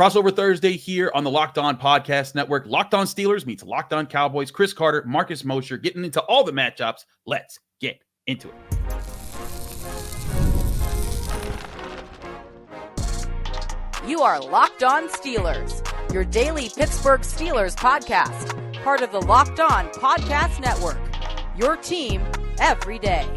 Crossover Thursday here on the Locked On Podcast Network. Locked On Steelers meets Locked On Cowboys. Chris Carter, Marcus Mosher, getting into all the matchups. Let's get into it. You are Locked On Steelers, your daily Pittsburgh Steelers podcast, part of the Locked On Podcast Network, your team every day.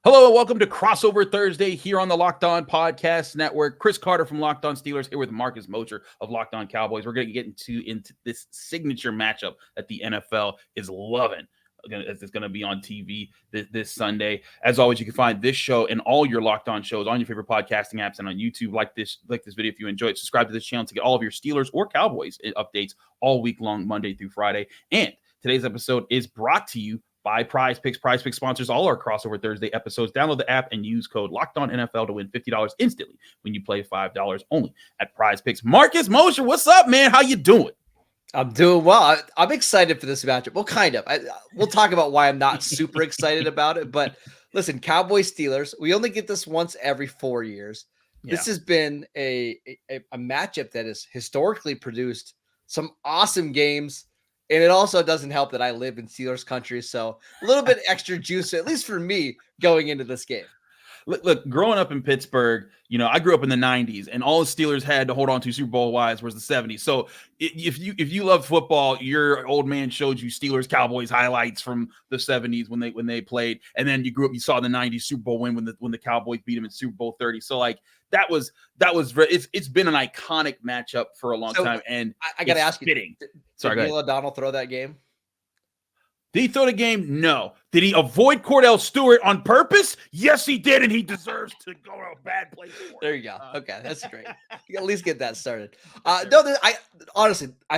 Hello and welcome to Crossover Thursday here on the Locked On Podcast Network. Chris Carter from Locked On Steelers here with Marcus Mosher of Locked On Cowboys. We're going to get into this signature matchup that the NFL is loving. It's going to be on TV this Sunday. As always, you can find this show and all your Locked On shows on your favorite podcasting apps and on YouTube. Like this video if you enjoy it. Subscribe to this channel to get all of your Steelers or Cowboys updates all week long, Monday through Friday. And today's episode is brought to you by PrizePicks. PrizePicks sponsors all our Crossover Thursday episodes. Download the app and use code LOCKEDONNFL to win $50 instantly when you play $5 only at PrizePicks. Marcus Mosher, what's up, man? How you doing? I'm doing well. I'm excited for this matchup. Well, kind of. We'll talk about why I'm not super excited about it. But listen, Cowboys Steelers, we only get this once every 4 years. Yeah. This has been a matchup that has historically produced some awesome games. And it also doesn't help that I live in Steelers country. So a little bit extra juice, at least for me, going into this game. Look, growing up in Pittsburgh, I grew up in the 90s, and all the Steelers had to hold on to Super Bowl-wise was the 70s. So if you love football, your old man showed you Steelers Cowboys highlights from the 70s when they played, and then you grew up, you saw the 90s Super Bowl win when the Cowboys beat them in Super Bowl 30. So like that was it's been an iconic matchup for a long time, and I got to ask you, Sorry, did Neil O'Donnell throw that game? Did he throw the game? No. Did he avoid Cordell Stewart on purpose? Yes, he did, and he deserves to go to a bad place. There you go. Okay, that's great. You at least get that started. I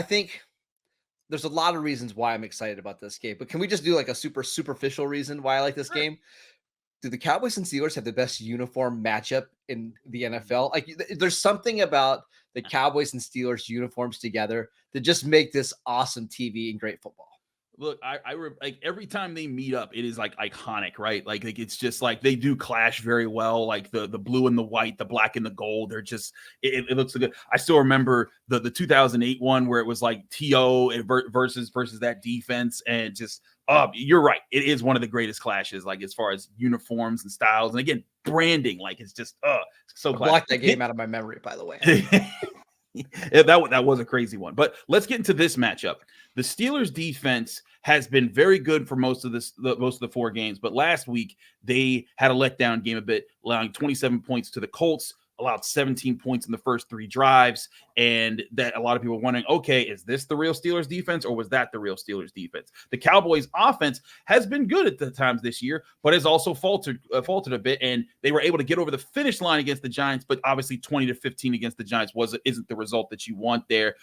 think there's a lot of reasons why I'm excited about this game, but can we just do like a super superficial reason why I like this game? Do the Cowboys and Steelers have the best uniform matchup in the NFL? Like, there's something about the Cowboys and Steelers uniforms together that just make this awesome TV and great football. Look, I like every time they meet up, it is like iconic, right? Like it's just like they do clash very well. Like the blue and the white, the black and the gold. They're just it looks so good. I still remember the 2008 one where it was like TO versus that defense, and just you're right. It is one of the greatest clashes, like as far as uniforms and styles, and again branding. Like it's just so classic. Blocked that game out of my memory, by the way. That was a crazy one. But let's get into this matchup. The Steelers defense has been very good for most of the 4 games, but last week they had a letdown game a bit, allowing 27 points to the Colts, allowed 17 points in the first 3 drives, and that a lot of people are wondering, okay, is this the real Steelers defense or was that the real Steelers defense? The Cowboys offense has been good at the times this year, but has also faltered a bit, and they were able to get over the finish line against the Giants, but obviously 20-15 against the Giants isn't the result that you want there.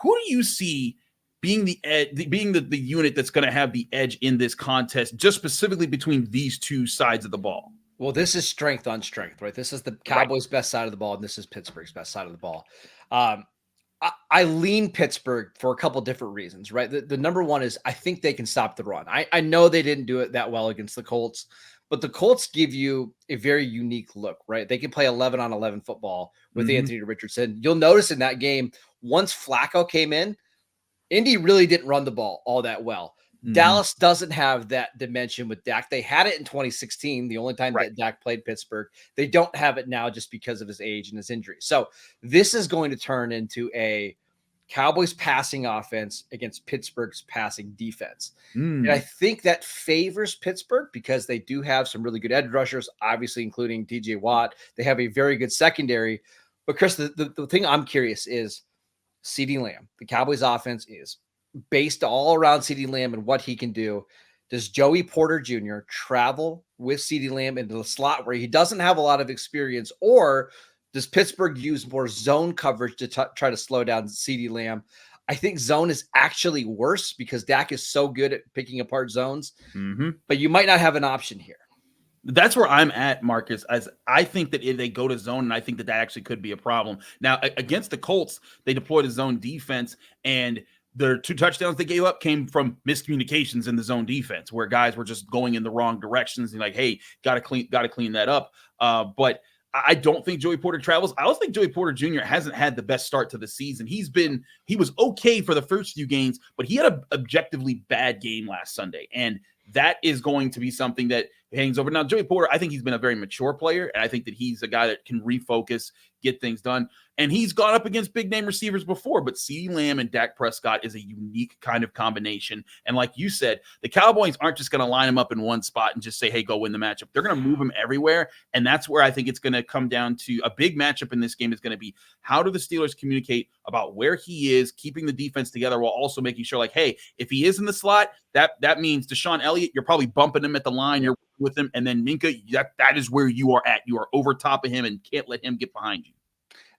Who do you see being the unit that's going to have the edge in this contest, just specifically between these two sides of the ball? Well, this is strength on strength, right? This is the Cowboys' best side of the ball, and this is Pittsburgh's best side of the ball. I lean Pittsburgh for a couple different reasons, right? The number one is I think they can stop the run. I know they didn't do it that well against the Colts, but the Colts give you a very unique look, right? They can play 11-on-11 football with Anthony Richardson. You'll notice in that game, once Flacco came in, Indy really didn't run the ball all that well. Dallas doesn't have that dimension with Dak. They had it in 2016, the only time that Dak played Pittsburgh. They don't have it now just because of his age and his injury. So this is going to turn into a Cowboys passing offense against Pittsburgh's passing defense. And I think that favors Pittsburgh because they do have some really good edge rushers, obviously including DJ Watt. They have a very good secondary. But Chris, the thing I'm curious is CeeDee Lamb. The Cowboys offense is based all around CeeDee Lamb and what he can do. Does Joey Porter Jr. travel with CeeDee Lamb into the slot where he doesn't have a lot of experience, or does Pittsburgh use more zone coverage to try to slow down CeeDee Lamb? I think zone is actually worse because Dak is so good at picking apart zones, but you might not have an option here. That's where I'm at, Marcus, as I think that if they go to zone, and I think that actually could be a problem. Now, against the Colts, they deployed a zone defense, and their 2 touchdowns they gave up came from miscommunications in the zone defense, where guys were just going in the wrong directions and like, hey, got to clean that up. But I don't think Joey Porter travels. I also think Joey Porter Jr. hasn't had the best start to the season. He was okay for the first few games, but he had an objectively bad game last Sunday. And that is going to be something that hangs over. Now, Joey Porter, I think he's been a very mature player, and I think that he's a guy that can refocus, get things done. And he's gone up against big-name receivers before, but CeeDee Lamb and Dak Prescott is a unique kind of combination. And like you said, the Cowboys aren't just going to line him up in one spot and just say, hey, go win the matchup. They're going to move him everywhere, and that's where I think it's going to come down to a big matchup in this game is going to be how do the Steelers communicate about where he is, keeping the defense together while also making sure, like, hey, if he is in the slot, that means Deshaun Elliott, you're probably bumping him at the line, you're with him, and then Minkah, that is where you are at. You are over top of him and can't let him get behind you.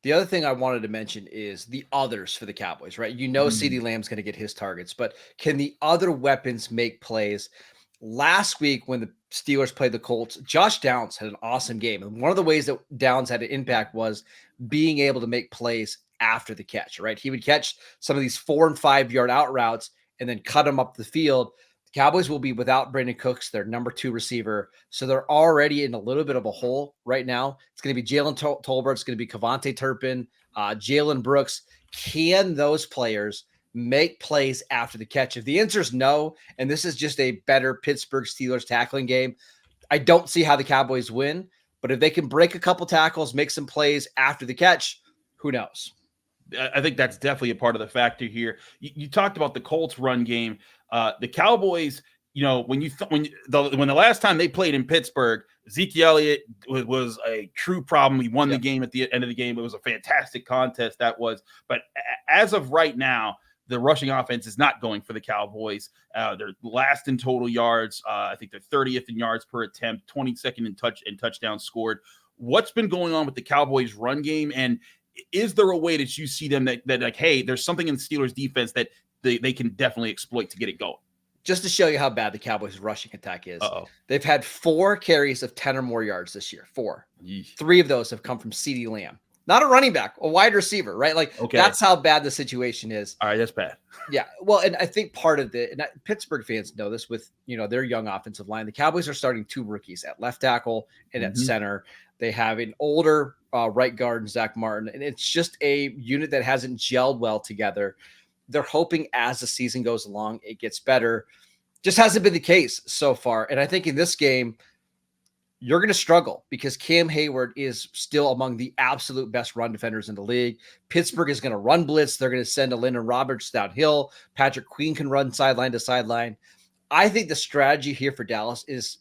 The other thing I wanted to mention is the others for the Cowboys, right? CeeDee Lamb's going to get his targets, but can the other weapons make plays? Last week when the Steelers played the Colts, Josh Downs had an awesome game. And one of the ways that Downs had an impact was being able to make plays after the catch, right? He would catch some of these 4 and 5 yard out routes and then cut them up the field. The Cowboys will be without Brandon Cooks, their number 2 receiver. So they're already in a little bit of a hole right now. It's going to be Jalen Tolbert. It's going to be Kevontae Turpin, Jalen Brooks. Can those players make plays after the catch? If the answer is no, and this is just a better Pittsburgh Steelers tackling game, I don't see how the Cowboys win. But if they can break a couple tackles, make some plays after the catch, who knows? I think that's definitely a part of the factor here. You talked about the Colts run game. The Cowboys, when the last time they played in Pittsburgh, Zeke Elliott was a true problem. He won the game at the end of the game. It was a fantastic contest, that was. But as of right now, the rushing offense is not going for the Cowboys. They're last in total yards. I think they're 30th in yards per attempt, 22nd in touchdowns scored. What's been going on with the Cowboys run game? And is there a way that you see them that like, hey, there's something in the Steelers defense that they can definitely exploit to get it going? Just to show you how bad the Cowboys rushing attack is. They've had 4 carries of 10 or more yards this year. 4. Yeesh. 3 of those have come from CeeDee Lamb. Not a running back, a wide receiver, right? That's how bad the situation is. All right, that's bad. Yeah. Well, and I think part of Pittsburgh fans know this with, their young offensive line. The Cowboys are starting 2 rookies at left tackle and at center. They have an older right guard, Zach Martin, and it's just a unit that hasn't gelled well together. They're hoping as the season goes along, it gets better. Just hasn't been the case so far. And I think in this game, you're going to struggle because Cam Hayward is still among the absolute best run defenders in the league. Pittsburgh is going to run blitz. They're going to send a Lyndon Roberts downhill. Patrick Queen can run sideline to sideline. I think the strategy here for Dallas is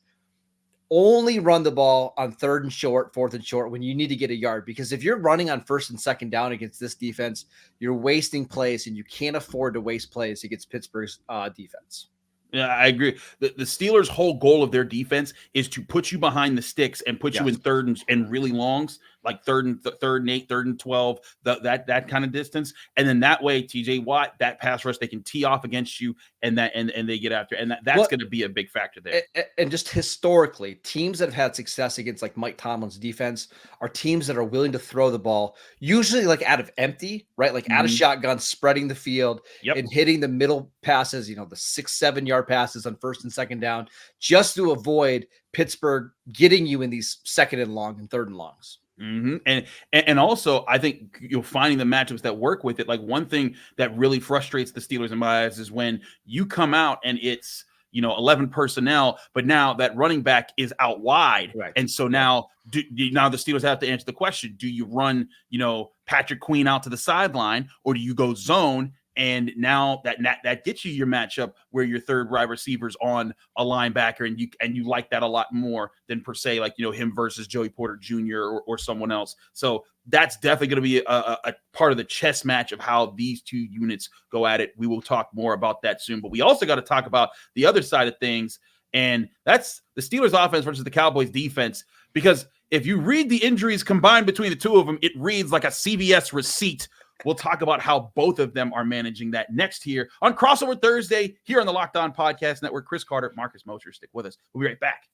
only run the ball on 3rd and short, 4th and short when you need to get a yard. Because if you're running on 1st and 2nd down against this defense, you're wasting plays, and you can't afford to waste plays against Pittsburgh's defense. Yeah, I agree. The Steelers' whole goal of their defense is to put you behind the sticks and put you in 3rd and really longs, like 3rd and 8, 3rd and 12, that kind of distance. And then that way, TJ Watt, that pass rush, they can tee off against you and they get after. And that's going to be a big factor there. And just historically, teams that have had success against like Mike Tomlin's defense are teams that are willing to throw the ball, usually like out of empty, right? Like out of shotgun, spreading the field and hitting the middle passes, the 6-7 yard passes on 1st and 2nd down, just to avoid Pittsburgh getting you in these 2nd and long and 3rd and longs. And also, I think you're finding the matchups that work with it. Like one thing that really frustrates the Steelers in my eyes is when you come out and it's 11 personnel, but now that running back is out wide, right? And so now the Steelers have to answer the question: do you run Patrick Queen out to the sideline, or do you go zone? And now that gets you your matchup where your 3rd wide receiver's on a linebacker, and you like that a lot more than per se like him versus Joey Porter Jr. or someone else. So that's definitely going to be a part of the chess match of how these 2 units go at it. We will talk more about that soon, but we also got to talk about the other side of things, and that's the Steelers offense versus the Cowboys defense. Because if you read the injuries combined between the 2 of them, it reads like a CVS receipt. We'll talk about how both of them are managing that next here on Crossover Thursday here on the Locked On Podcast Network. Chris Carter, Marcus Mosher, stick with us. We'll be right back.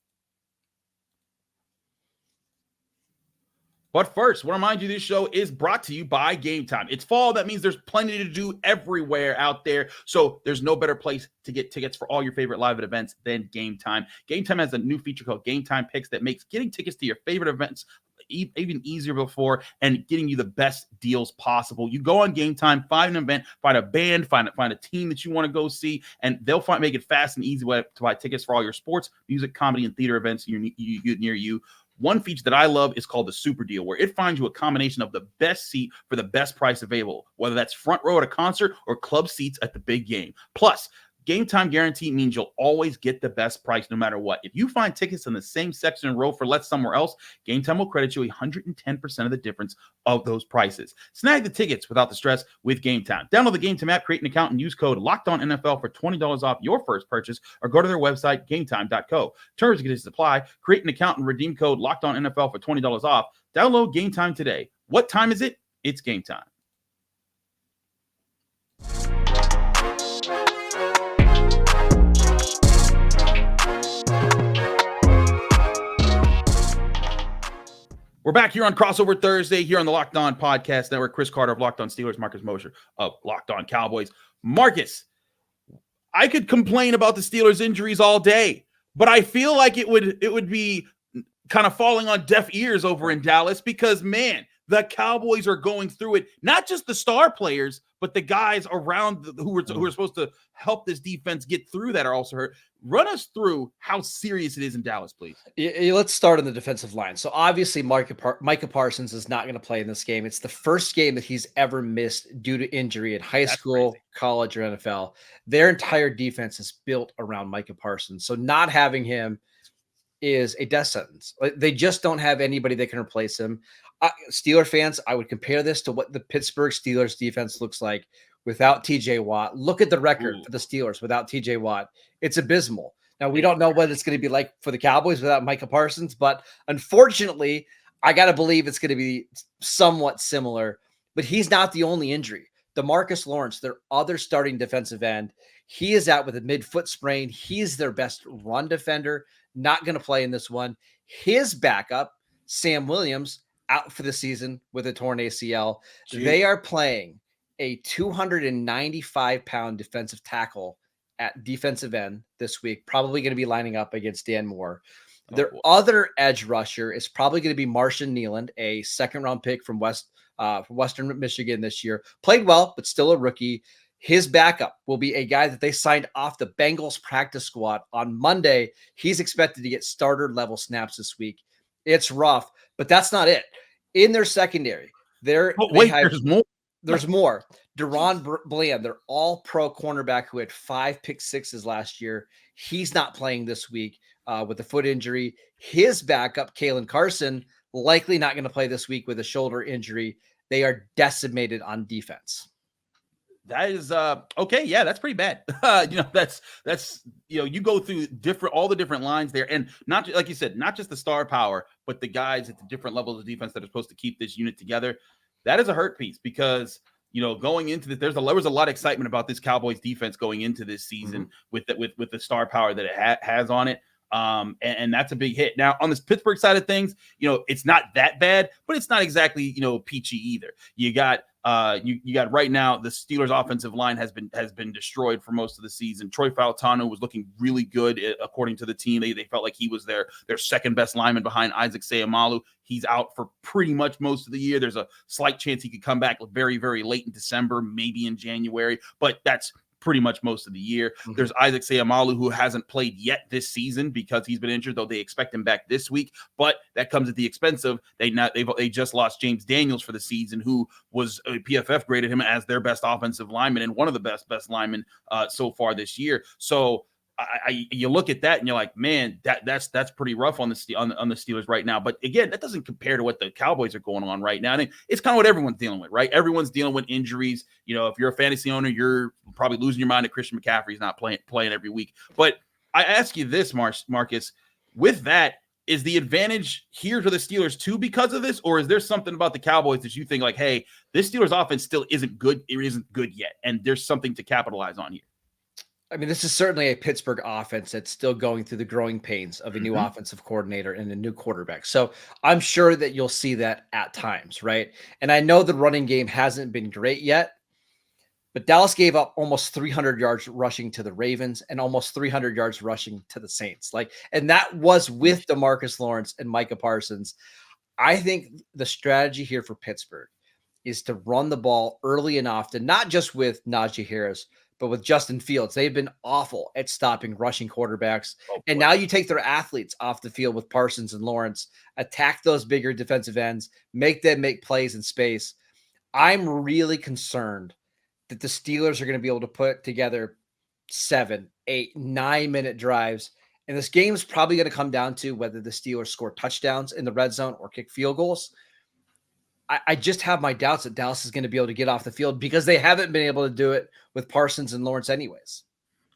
But first, I want to remind you this show is brought to you by Game Time. It's fall. That means there's plenty to do everywhere out there. So there's no better place to get tickets for all your favorite live events than Game Time. Game Time has a new feature called Game Time Picks that makes getting tickets to your favorite events even easier before and getting you the best deals possible. You go on Game Time, find an event, find a band, find a team that you want to go see, and they'll make it fast and easy to buy tickets for all your sports, music, comedy, and theater events near you. One feature that I love is called the Super Deal, where it finds you a combination of the best seat for the best price available, whether that's front row at a concert or club seats at the big game. Plus, Game Time guarantee means you'll always get the best price no matter what. If you find tickets in the same section and row for less somewhere else, Game Time will credit you 110% of the difference of those prices. Snag the tickets without the stress with Game Time. Download the Game Time app, create an account, and use code LOCKEDONNFL for $20 off your first purchase, or go to their website, gametime.co. Terms and conditions apply. Create an account and redeem code LOCKEDONNFL for $20 off. Download Game Time today. What time is it? It's game time. We're back here on Crossover Thursday here on the Locked On Podcast Network. Chris Carter of Locked On Steelers, Marcus Mosher of Locked On Cowboys. Marcus, I could complain about the Steelers' injuries all day, but I feel like it would be kind of falling on deaf ears over in Dallas because, man, the Cowboys are going through it. Not just the star players, but the guys around who are supposed to help this defense get through that are also hurt. Run us through how serious it is in Dallas, please. Let's start on the defensive line. So obviously Micah Parsons is not going to play in this game. It's the first game that he's ever missed due to injury in high school, crazy. College, or NFL. Their entire defense is built around Micah Parsons. So not having him is a death sentence. They just don't have anybody that can replace him. Steeler fans, I would compare this to what the Pittsburgh Steelers defense looks like without TJ Watt. Look at the record for the Steelers without TJ Watt. It's abysmal. Now, we don't know what it's going to be like for the Cowboys without Micah Parsons, but unfortunately, I got to believe it's going to be somewhat similar, but he's not the only injury. DeMarcus Lawrence, their other starting defensive end, he is out with a midfoot sprain. He's their best run defender, not going to play in this one. His backup, Sam Williams, out for the season with a torn ACL. Jeez. They are playing a 295-pound defensive tackle at defensive end this week, probably going to be lining up against Dan Moore. Their other edge rusher is probably going to be Marshawn Nealand, a second-round pick from Western Michigan this year. Played well, but still a rookie. His backup will be a guy that they signed off the Bengals practice squad on Monday. He's expected to get starter-level snaps this week. It's rough, but that's not it. In their secondary, there's more. There's more. Deron Bland, their all-pro cornerback who had 5 pick sixes last year. He's not playing this week with a foot injury. His backup, Kalen Carson, likely not going to play this week with a shoulder injury. They are decimated on defense. That is okay. Yeah, that's pretty bad. That's you go through all the different lines there, and not like you said, not just the star power, but the guys at the different levels of defense that are supposed to keep this unit together. That is a hurt piece because going into this, there was a lot of excitement about this Cowboys defense going into this season with the star power that it has on it. And that's a big hit. Now on this Pittsburgh side of things, it's not that bad, but it's not exactly, peachy either. You got right now the Steelers offensive line has been destroyed for most of the season. Troy Fautanu was looking really good according to the team. They felt like he was their second best lineman behind Isaac Seumalo. He's out for pretty much most of the year. There's a slight chance he could come back very, very late in December, maybe in January, but that's pretty much most of the year. There's Isaac Seumalo, who hasn't played yet this season because he's been injured, though they expect him back this week. But that comes at the expense of they just lost James Daniels for the season, who was PFF graded him as their best offensive lineman and one of the best linemen so far this year. So you look at that and you're like, man, that's pretty rough on the Steelers right now. But again, that doesn't compare to what the Cowboys are going on right now. I mean, it's kind of what everyone's dealing with, right? Everyone's dealing with injuries. If you're a fantasy owner, you're probably losing your mind that Christian McCaffrey's not playing every week. But I ask you this, Marcus, with that, is the advantage here to the Steelers too because of this, or is there something about the Cowboys that you think like, hey, this Steelers offense still isn't good? It isn't good yet, and there's something to capitalize on here. I mean, this is certainly a Pittsburgh offense that's still going through the growing pains of a new offensive coordinator and a new quarterback. So I'm sure that you'll see that at times, right? And I know the running game hasn't been great yet, but Dallas gave up almost 300 yards rushing to the Ravens and almost 300 yards rushing to the Saints. And that was with DeMarcus Lawrence and Micah Parsons. I think the strategy here for Pittsburgh is to run the ball early and often, not just with Najee Harris, but with Justin Fields. They've been awful at stopping rushing quarterbacks. Oh, And now you take their athletes off the field with Parsons and Lawrence, attack those bigger defensive ends, make them make plays in space. I'm really concerned that the Steelers are going to be able to put together 7, 8, 9-minute drives. And this game is probably going to come down to whether the Steelers score touchdowns in the red zone or kick field goals. I just have my doubts that Dallas is going to be able to get off the field because they haven't been able to do it with Parsons and Lawrence anyways.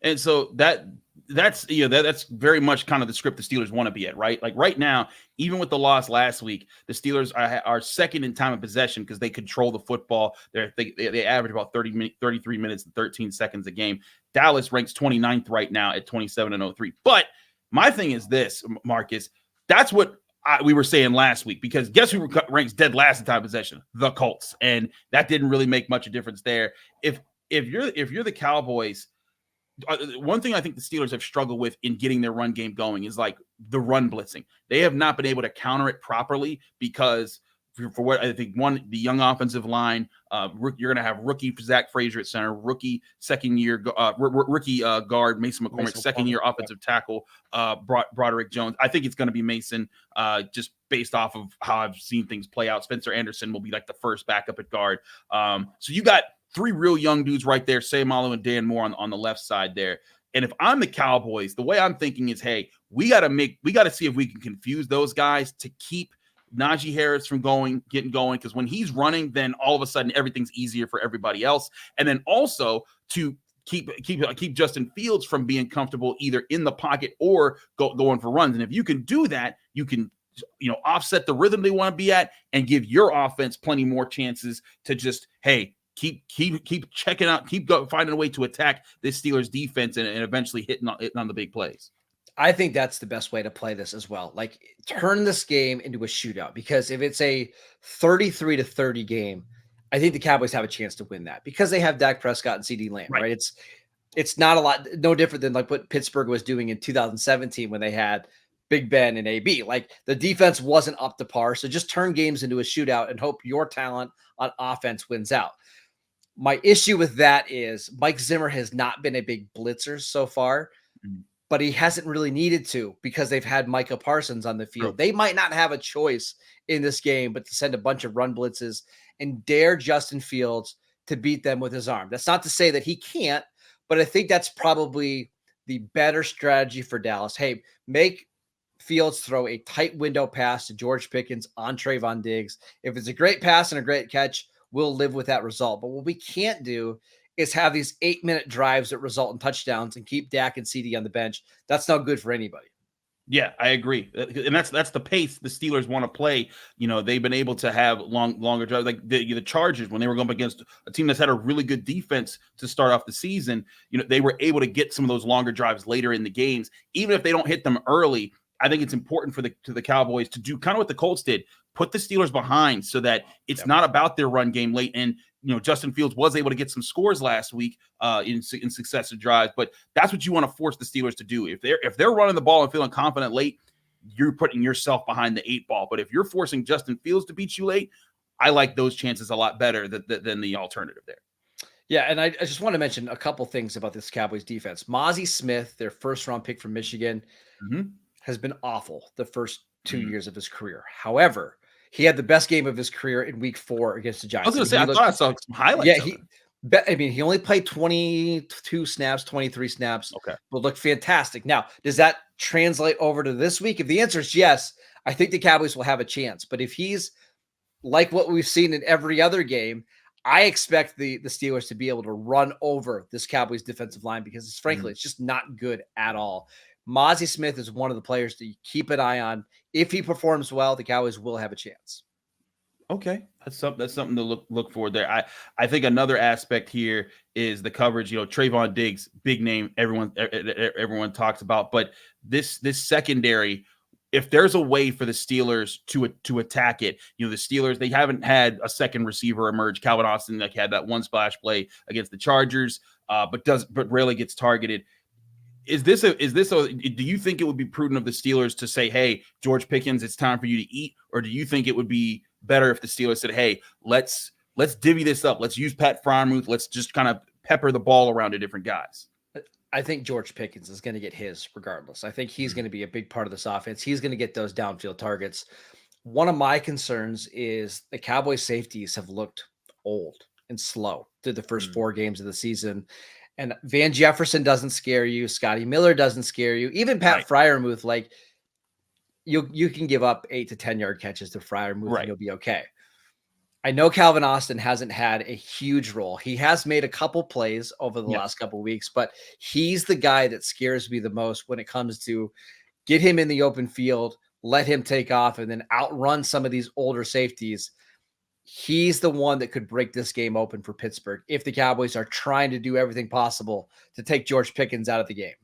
And so that's very mumuch kind of the script the Steelers want to be at, right? Like right now, even with the loss last week, the Steelers are second in time of possession because they control the football. They average about 33 minutes and 13 seconds a game. Dallas ranks 29th right now at 27-03. But my thing is this, Marcus, that's what we were saying last week, because guess who ranks dead last in time of possession? The Colts. And that didn't really make much of a difference there. If you're the Cowboys, one thing I think the Steelers have struggled with in getting their run game going is like the run blitzing. They have not been able to counter it properly because for what I think, one, the young offensive line, you're going to have rookie Zach Frazier at center, rookie second-year rookie guard Mason McCormick, second-year offensive tackle Broderick Jones. I think it's going to be Mason just based off of how I've seen things play out. Spencer Anderson will be like the first backup at guard. So you got three real young dudes right there, Sayamalu and Dan Moore on the left side there. And if I'm the Cowboys, the way I'm thinking is, hey, we got to see if we can confuse those guys to keep Najee Harris from getting going, because when he's running, then all of a sudden everything's easier for everybody else. And then also to keep Justin Fields from being comfortable either in the pocket or going for runs. And if you can do that, you can offset the rhythm they want to be at and give your offense plenty more chances to just, hey, keep checking out, finding a way to attack this Steelers defense and eventually hitting on the big plays. I think that's the best way to play this as well. Like, turn this game into a shootout, because if it's a 33-30 game, I think the Cowboys have a chance to win that because they have Dak Prescott and CeeDee Lamb, right? It's not a lot, no different than like what Pittsburgh was doing in 2017 when they had Big Ben and AB. Like, the defense wasn't up to par. So just turn games into a shootout and hope your talent on offense wins out. My issue with that is Mike Zimmer has not been a big blitzer so far. Mm-hmm. But he hasn't really needed to because they've had Micah Parsons on the field. They might not have a choice in this game but to send a bunch of run blitzes and dare Justin Fields to beat them with his arm. That's not to say that he can't, but I think that's probably the better strategy for Dallas. Hey, make Fields throw a tight window pass to George Pickens on Trayvon Diggs. If it's a great pass and a great catch, we'll live with that result. But what we can't do is have these 8-minute drives that result in touchdowns and keep Dak and CeeDee on the bench. That's not good for anybody. Yeah, I agree. And that's the pace the Steelers want to play. They've been able to have longer drives. Like the Chargers, when they were going up against a team that's had a really good defense to start off the season, they were able to get some of those longer drives later in the games. Even if they don't hit them early, I think it's important for the Cowboys to do kind of what the Colts did, put the Steelers behind so that it's not about their run game late. And Justin Fields was able to get some scores last week in successive drives, but that's what you want to force the Steelers to do. If they're running the ball and feeling confident late, you're putting yourself behind the 8 ball. But if you're forcing Justin Fields to beat you late, I like those chances a lot better than the alternative there. Yeah, and I just want to mention a couple things about this Cowboys defense. Mozzie Smith, their first-round pick from Michigan, has been awful the first 2 years of his career. However, he had the best game of his career in week 4 against the Giants. I was going to say, I saw some highlights. Yeah, he only played 22 snaps, 23 snaps. Okay. But looked fantastic. Now, does that translate over to this week? If the answer is yes, I think the Cowboys will have a chance. But if he's like what we've seen in every other game, I expect the Steelers to be able to run over this Cowboys defensive line because frankly, it's just not good at all. Mozzie Smith is one of the players to keep an eye on. If he performs well, the Cowboys will have a chance. Okay, that's something to look for there. I think another aspect here is the coverage. Trayvon Diggs, big name, everyone talks about, but this secondary, if there's a way for the Steelers to attack it, the Steelers, they haven't had a second receiver emerge. Calvin Austin had that one splash play against the Chargers, but rarely gets targeted. Do you think it would be prudent of the Steelers to say, hey, George Pickens, it's time for you to eat? Or do you think it would be better if the Steelers said, hey, let's divvy this up. Let's use Pat Freiermuth. Let's just kind of pepper the ball around to different guys. I think George Pickens is going to get his regardless. I think he's going to be a big part of this offense. He's going to get those downfield targets. One of my concerns is the Cowboys safeties have looked old and slow through the first 4 games of the season. And Van Jefferson doesn't scare you. Scotty Miller doesn't scare you. Even Pat Freiermuth, like you can give up 8 to 10 yard catches to Freiermuth and you'll be okay. I know Calvin Austin hasn't had a huge role. He has made a couple plays over the last couple of weeks, but he's the guy that scares me the most when it comes to get him in the open field, let him take off, and then outrun some of these older safeties. He's the one that could break this game open for Pittsburgh if the Cowboys are trying to do everything possible to take George Pickens out of the game.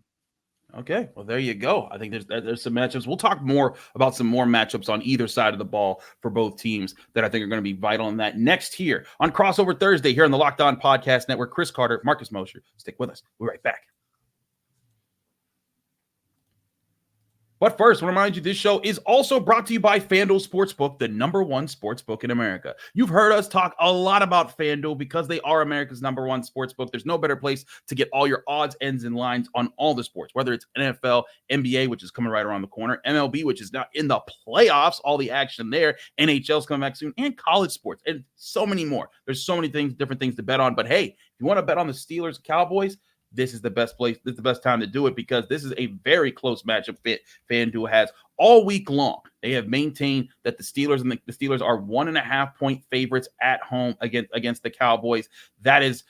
Okay, well, there you go. I think there's some matchups. We'll talk more about some more matchups on either side of the ball for both teams that I think are going to be vital in that. Next here on Crossover Thursday here on the Locked On Podcast Network, Chris Carter, Marcus Mosher. Stick with us. We'll be right back. But first, I want to remind you this show is also brought to you by FanDuel Sportsbook, the #1 sportsbook in America. You've heard us talk a lot about FanDuel because they are America's #1 sportsbook. There's no better place to get all your odds, ends, and lines on all the sports, whether it's NFL, NBA, which is coming right around the corner, MLB, which is now in the playoffs, all the action there, NHL's coming back soon, and college sports, and so many more. There's so many things, different things to bet on. But hey, if you want to bet on the Steelers, Cowboys, this is the best place. This is the best time to do it because this is a very close matchup FanDuel has all week long. They have maintained that the Steelers the Steelers are 1.5 point favorites at home against the Cowboys. That's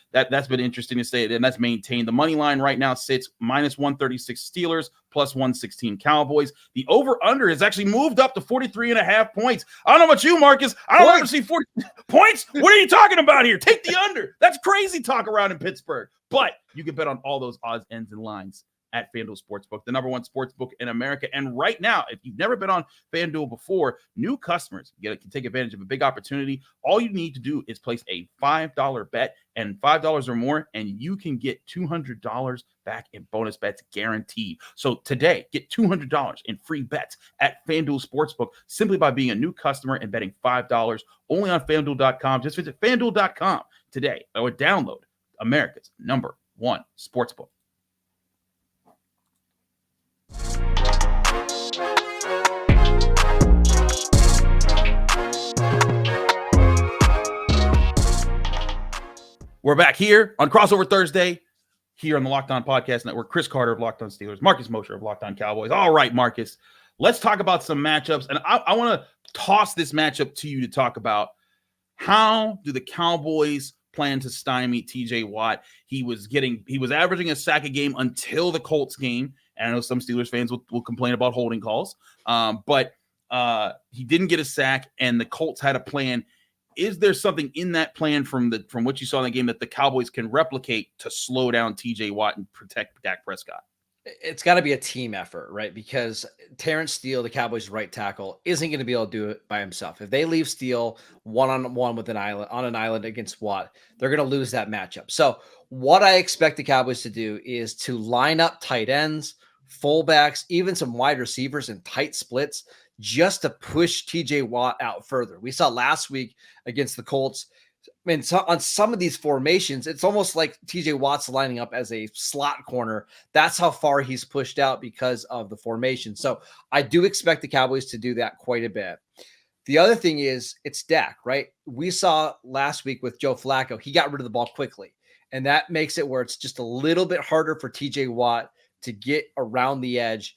been interesting to say, and that's maintained. The money line right now sits -136 Steelers, +116 Cowboys. The over/under has actually moved up to 43.5 points. I don't know about you, Marcus. I don't want to see 40 points. What are you talking about here? Take the under. That's crazy talk around in Pittsburgh. But you can bet on all those odds, ends, and lines at FanDuel Sportsbook, the #1 sportsbook in America. And right now, if you've never been on FanDuel before, new customers can take advantage of a big opportunity. All you need to do is place a $5 bet and $5 or more, and you can get $200 back in bonus bets guaranteed. So today, get $200 in free bets at FanDuel Sportsbook simply by being a new customer and betting $5 only on FanDuel.com. Just visit FanDuel.com today or download America's #1 sportsbook. We're back here on Crossover Thursday here on the Locked On Podcast Network. Chris Carter of Locked On Steelers, Marcus Mosher of Locked On Cowboys. All right, Marcus, let's talk about some matchups. And I want to toss this matchup to you to talk about how do the Cowboys plan to stymie TJ Watt. He was averaging a sack a game until the Colts game. And I know some Steelers fans will complain about holding calls. But he didn't get a sack, and the Colts had a plan. Is there something in that plan from what you saw in the game that the Cowboys can replicate to slow down TJ Watt and protect Dak Prescott? It's got to be a team effort, right? Because Terrence Steele, the Cowboys' right tackle, isn't going to be able to do it by himself. If they leave Steele one-on-one with an island against Watt, they're going to lose that matchup. So what I expect the Cowboys to do is to line up tight ends, fullbacks, even some wide receivers in tight splits just to push TJ Watt out further. We saw last week against the Colts, I mean, so on some of these formations, it's almost like TJ Watt's lining up as a slot corner. That's how far he's pushed out because of the formation. So I do expect the Cowboys to do that quite a bit. The other thing is it's Dak, right? We saw last week with Joe Flacco, he got rid of the ball quickly. And that makes it where it's just a little bit harder for TJ Watt to get around the edge.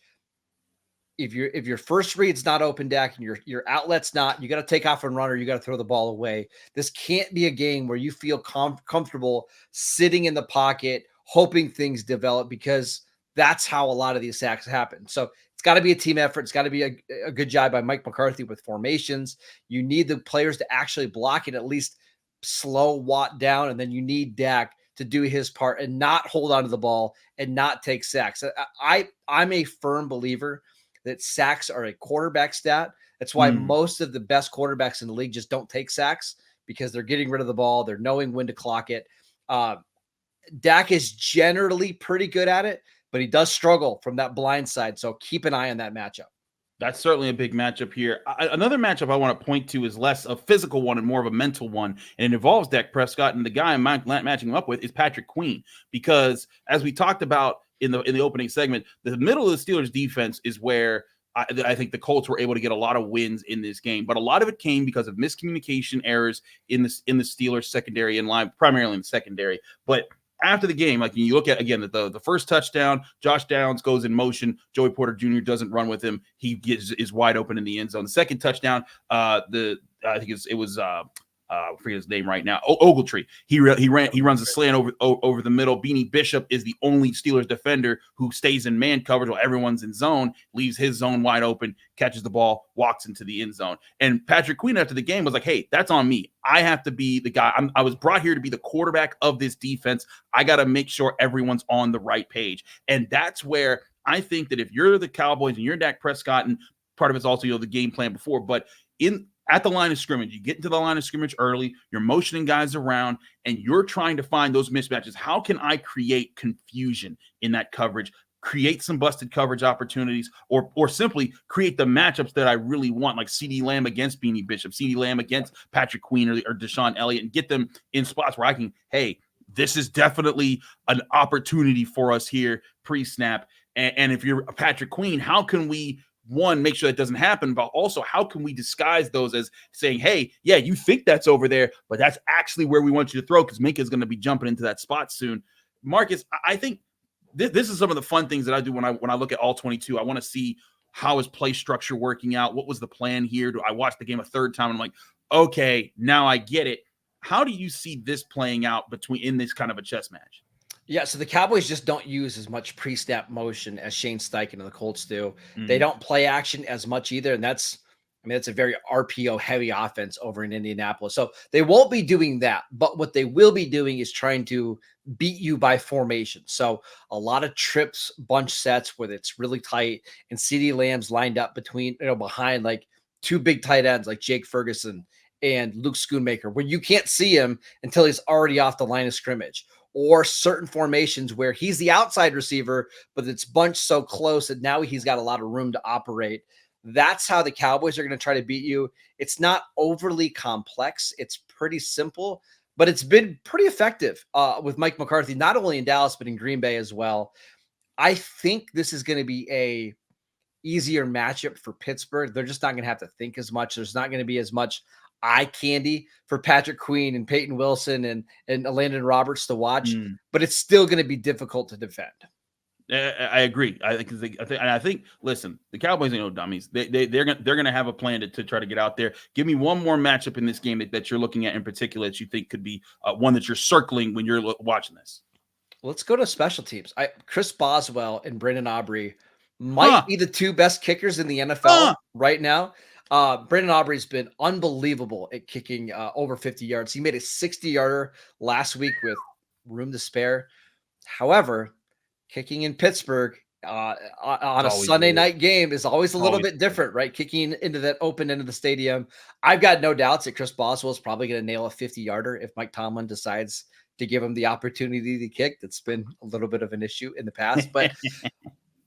If your first read's not open, Dak, and your outlet's not, you got to take off and run, or you got to throw the ball away. This can't be a game where you feel comfortable sitting in the pocket, hoping things develop, because that's how a lot of these sacks happen. So it's got to be a team effort. It's got to be a good job by Mike McCarthy with formations. You need the players to actually block it, at least slow Watt down, and then you need Dak to do his part and not hold on to the ball and not take sacks. I'm a firm believer that sacks are a quarterback stat. That's why most of the best quarterbacks in the league just don't take sacks, because they're getting rid of the ball. They're knowing when to clock it. Dak is generally pretty good at it, but he does struggle from that blind side. So keep an eye on that matchup. That's certainly a big matchup here. Another matchup I want to point to is less a physical one and more of a mental one, and it involves Dak Prescott. And the guy I'm matching him up with is Patrick Queen, because as we talked about in the opening segment, the middle of the Steelers defense is where I think the Colts were able to get a lot of wins in this game, but a lot of it came because of miscommunication errors in the Steelers secondary and line, primarily in the secondary. But after the game, like you look at again the first touchdown, Josh Downs goes in motion. Joey Porter Jr. doesn't run with him. He is wide open in the end zone. The second touchdown, I think it was I forget his name right now. Ogletree. He runs a slant over the middle. Beanie Bishop is the only Steelers defender who stays in man coverage while everyone's in zone, leaves his zone wide open, catches the ball, walks into the end zone. And Patrick Queen after the game was like, "Hey, that's on me. I have to be the guy. I was brought here to be the quarterback of this defense. I got to make sure everyone's on the right page." And that's where I think that if you're the Cowboys and you're Dak Prescott, and part of it's also the game plan before, but at the line of scrimmage, you get into the line of scrimmage early, you're motioning guys around, and you're trying to find those mismatches. How can I create confusion in that coverage, create some busted coverage opportunities, or simply create the matchups that I really want, like CeeDee Lamb against Beanie Bishop, CeeDee Lamb against Patrick Queen or Deshaun Elliott, and get them in spots where I can, hey, this is definitely an opportunity for us here pre-snap. And if you're Patrick Queen, how can we make sure that doesn't happen, but also how can we disguise those as saying, hey, yeah, you think that's over there, but that's actually where we want you to throw because Minkah is going to be jumping into that spot soon. Marcus, I think this is some of the fun things that I do when I look at all 22. I want to see how is play structure working out. What was the plan here? Do I watch the game a third time and I'm like, okay, now I get it. How do you see this playing out in this kind of a chess match? Yeah, so the Cowboys just don't use as much pre-snap motion as Shane Steichen and the Colts do. They don't play action as much either, and that's a very RPO heavy offense over in Indianapolis. So they won't be doing that, but what they will be doing is trying to beat you by formation. So a lot of trips, bunch sets where it's really tight, and CeeDee Lamb's lined up behind like two big tight ends like Jake Ferguson and Luke Schoonmaker, where you can't see him until he's already off the line of scrimmage. Or certain formations where he's the outside receiver, but it's bunched so close that now he's got a lot of room to operate. That's how the Cowboys are going to try to beat you. It's not overly complex. It's pretty simple, but it's been pretty effective with Mike McCarthy, not only in Dallas, but in Green Bay as well. I think this is going to be a easier matchup for Pittsburgh. They're just not going to have to think as much. There's not going to be as much eye candy for Patrick Queen and Peyton Wilson and Landon Roberts to watch, but it's still going to be difficult to defend. I agree. I think. Listen, the Cowboys ain't no dummies. They're gonna have a plan to try to get out there. Give me one more matchup in this game that you're looking at in particular that you think could be one that you're circling when you're watching this. Let's go to special teams. Chris Boswell and Brandon Aubrey might be the two best kickers in the NFL right now. Brandon Aubrey's been unbelievable at kicking over 50 yards. He made a 60-yarder last week with room to spare. However, kicking in Pittsburgh on a Sunday night game is always a little bit different, right? Kicking into that open end of the stadium. I've got no doubts that Chris Boswell is probably going to nail a 50-yarder if Mike Tomlin decides to give him the opportunity to kick. That's been a little bit of an issue in the past, but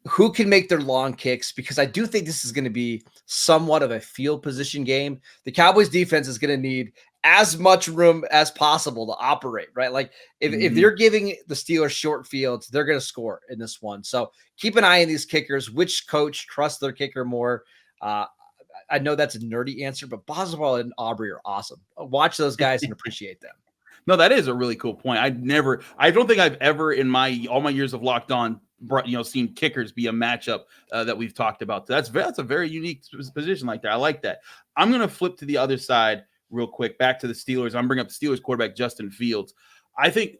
who can make their long kicks? Because I do think this is going to be somewhat of a field position game. The Cowboys defense is going to need as much room as possible to operate, right? Like if they're giving the Steelers short fields, they're going to score in this one. So keep an eye on these kickers. Which coach trusts their kicker more? I know that's a nerdy answer, but Boswell and Aubrey are awesome. Watch those guys and appreciate them. No, that is a really cool point. I don't think I've ever in all my years of Locked On seen kickers be a matchup that we've talked about. That's a very unique position like that. I like that. I'm going to flip to the other side real quick, back to the Steelers. I'm bringing up the Steelers quarterback, Justin Fields. I think,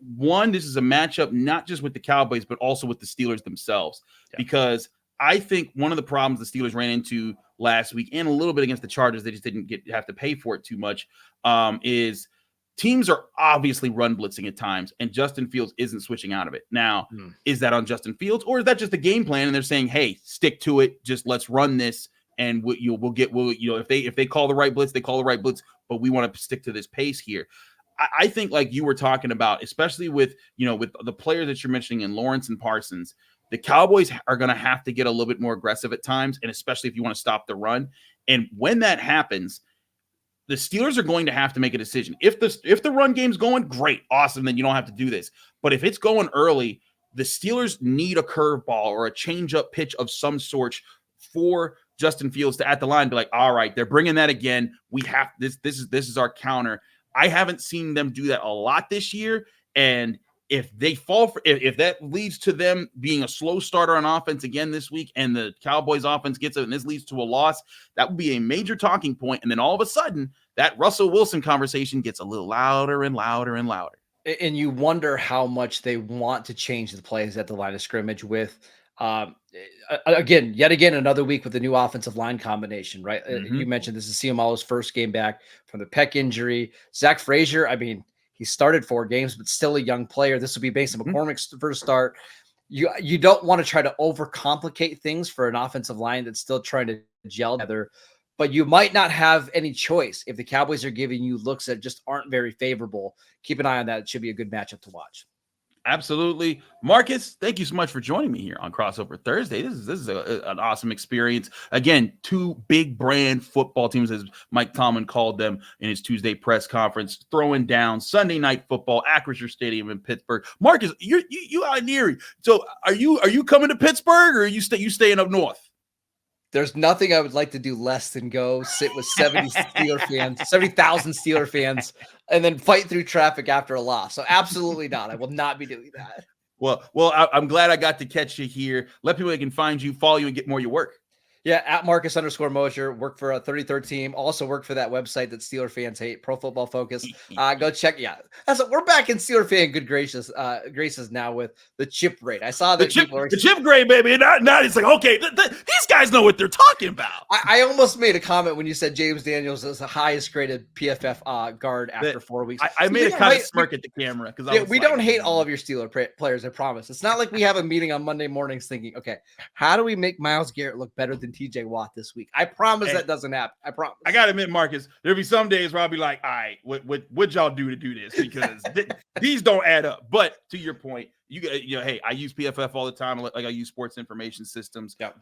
this is a matchup not just with the Cowboys, but also with the Steelers themselves, because I think one of the problems the Steelers ran into last week and a little bit against the Chargers, they just didn't have to pay for it too much, is teams are obviously run blitzing at times, and Justin Fields isn't switching out of it. Now, is that on Justin Fields, or is that just a game plan and they're saying, hey, stick to it, just let's run this, and if they call the right blitz, they call the right blitz, but we want to stick to this pace here. I think, like you were talking about, especially with the players that you're mentioning in Lawrence and Parsons, the Cowboys are going to have to get a little bit more aggressive at times, and especially if you want to stop the run. And when that happens, the Steelers are going to have to make a decision. If the run game's going, great, awesome, then you don't have to do this. But if it's going early, the Steelers need a curveball or a change-up pitch of some sort for Justin Fields to at the line be like, all right, they're bringing that again. We have this is our counter. I haven't seen them do that a lot this year, and if they fall for, if that leads to them being a slow starter on offense again this week, and the Cowboys offense gets it, and this leads to a loss, that would be a major talking point. And then all of a sudden, that Russell Wilson conversation gets a little louder and louder and louder. And you wonder how much they want to change the plays at the line of scrimmage with, yet again, another week with the new offensive line combination, right? You mentioned this is Ciamalo's first game back from the pec injury. Zach Frazier, I mean, he started 4 games, but still a young player. This will be Mason McCormick's first start. You don't want to try to overcomplicate things for an offensive line that's still trying to gel together, but you might not have any choice if the Cowboys are giving you looks that just aren't very favorable. Keep an eye on that. It should be a good matchup to watch. Absolutely. Marcus, thank you so much for joining me here on Crossover Thursday. This is an awesome experience. Again, 2 big brand football teams, as Mike Tomlin called them in his Tuesday press conference, throwing down Sunday Night Football, Acrisure Stadium in Pittsburgh. Marcus, you out in Erie. So are you coming to Pittsburgh, or are you staying up north? There's nothing I would like to do less than go sit with 70,000 Steeler fans, and then fight through traffic after a loss. So absolutely not. I will not be doing that. Well, I'm glad I got to catch you here. Let people that can find you, follow you, and get more of your work. Yeah, at Marcus_Mosher, work for a 33rd team. Also work for that website that Steeler fans hate, Pro Football Focus. Go check. Yeah, we're back in Steeler fan good graces now with the chip rate. I saw that the chip grade, baby. Not it's like, okay, these guys know what they're talking about. I almost made a comment when you said James Daniels is the highest graded PFF guard after 4 weeks. I made a kind of smirk at the camera because we don't hate all of your Steeler players. I promise. It's not like we have a meeting on Monday mornings thinking, okay, how do we make Myles Garrett look better than TJ Watt this week? I promise that doesn't happen. I promise. I gotta admit, Marcus, there'll be some days where I'll be like, all right, what y'all do to do this? Because these don't add up. But to your point, hey, I use PFF all the time. Like I use sports information systems. Yeah.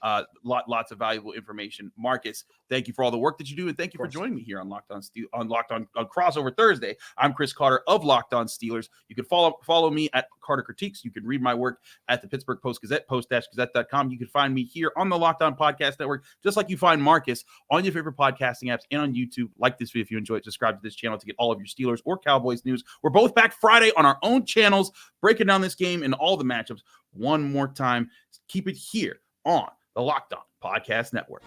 Lots of valuable information. Marcus, thank you for all the work that you do, and thank you for joining me here on Locked On Crossover Thursday. I'm Chris Carter of Locked On Steelers. You can follow me at Carter Critiques. You can read my work at the Pittsburgh Post-Gazette, post-gazette.com. You can find me here on the Locked On Podcast Network, just like you find Marcus on your favorite podcasting apps and on YouTube. Like this video if you enjoy it. Subscribe to this channel to get all of your Steelers or Cowboys news. We're both back Friday on our own channels, breaking down this game and all the matchups one more time. Keep it here on the Locked On Podcast Network.